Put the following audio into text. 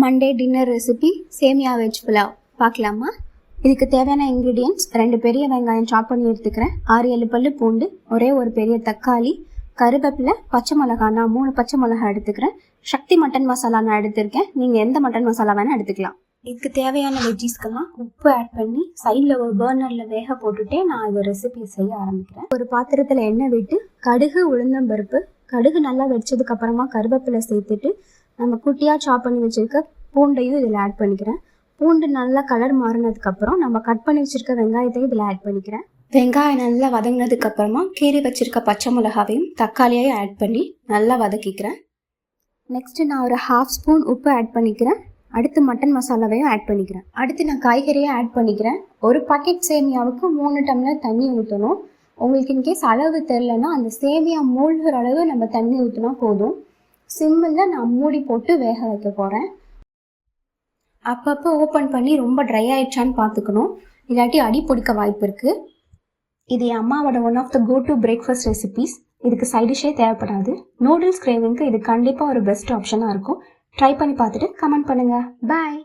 Monday dinner recipe சேமியா veg pulao பார்க்கலாமா? இதுக்கு தேவையான இன்க்ரீடியன்ட்ஸ் 2 பெரிய வெங்காயம் சாப் பண்ணி எடுத்துக்கிறேன், 6-7 பல்லு பூண்டு, ஒரே ஒரு பெரிய தக்காளி, கருவேப்பிலை, பச்சை மிளகா. நான் 3 பச்சை மிளகா எடுத்துக்கிறேன். சக்தி மட்டன் மசாலா நான் எடுத்திருக்கேன். நீங்கள் எந்த மட்டன் மசாலா வேணால் எடுத்துக்கலாம். இதுக்கு தேவையான வெஜ்ஜீஸ்க்கெல்லாம் உப்பு ஆட் பண்ணி சைடில் ஒரு பர்னரில் வேக போட்டுட்டே நான் இந்த ரெசிபியை செய்ய ஆரம்பிக்கிறேன். ஒரு பாத்திரத்தில் எண்ணெய் விட்டு கடுகு, உளுந்தம்பருப்பு, கடுகு நல்லா வெடிச்சதுக்கு அப்புறமா கருவேப்பிலை சேர்த்துட்டு நம்ம குட்டியாக சாப் பண்ணி வச்சுருக்க பூண்டையும் இதில் ஆட் பண்ணிக்கிறேன். பூண்டு நல்லா கலர் மாறினதுக்கப்புறம் நம்ம கட் பண்ணி வச்சுருக்க வெங்காயத்தையும் இதில் ஆட் பண்ணிக்கிறேன். வெங்காயம் நல்லா வதங்கினதுக்கப்புறமா கீறி வச்சுருக்க பச்சை மிளகாவையும் தக்காளியையும் ஆட் பண்ணி நல்லா வதக்கிக்கிறேன். நெக்ஸ்ட்டு நான் ஒரு 1/2 ஸ்பூன் உப்பு ஆட் பண்ணிக்கிறேன். அடுத்து மட்டன் மசாலாவையும் ஆட் பண்ணிக்கிறேன். அடுத்து நான் காய்கறியை ஆட் பண்ணிக்கிறேன். ஒரு பாக்கெட் சேமியாவுக்கு 3 டம்ளர் தண்ணி ஊற்றணும். உங்களுக்கு இன்கேஸ் அளவு தெரிலன்னா அந்த சேமியா மூழ்கிற அளவு நம்ம தண்ணி ஊற்றினா போதும். சிம்மில் நான் மூடி போட்டு வேக வைக்க போகிறேன். அப்பப்போ ஓப்பன் பண்ணி ரொம்ப ட்ரை ஆயிடுச்சான்னு பார்த்துக்கணும், இல்லாட்டி அடி பிடிக்க வாய்ப்பு இருக்குது. இது என் அம்மாவோட one of the go to breakfast recipes. இதுக்கு சைடிஷே தேவைப்படாது. நூடுல்ஸ் கிரேவிங்க்கு இது கண்டிப்பாக ஒரு பெஸ்ட் ஆப்ஷனாக இருக்கும். ட்ரை பண்ணி பார்த்துட்டு கமெண்ட் பண்ணுங்கள். பாய்.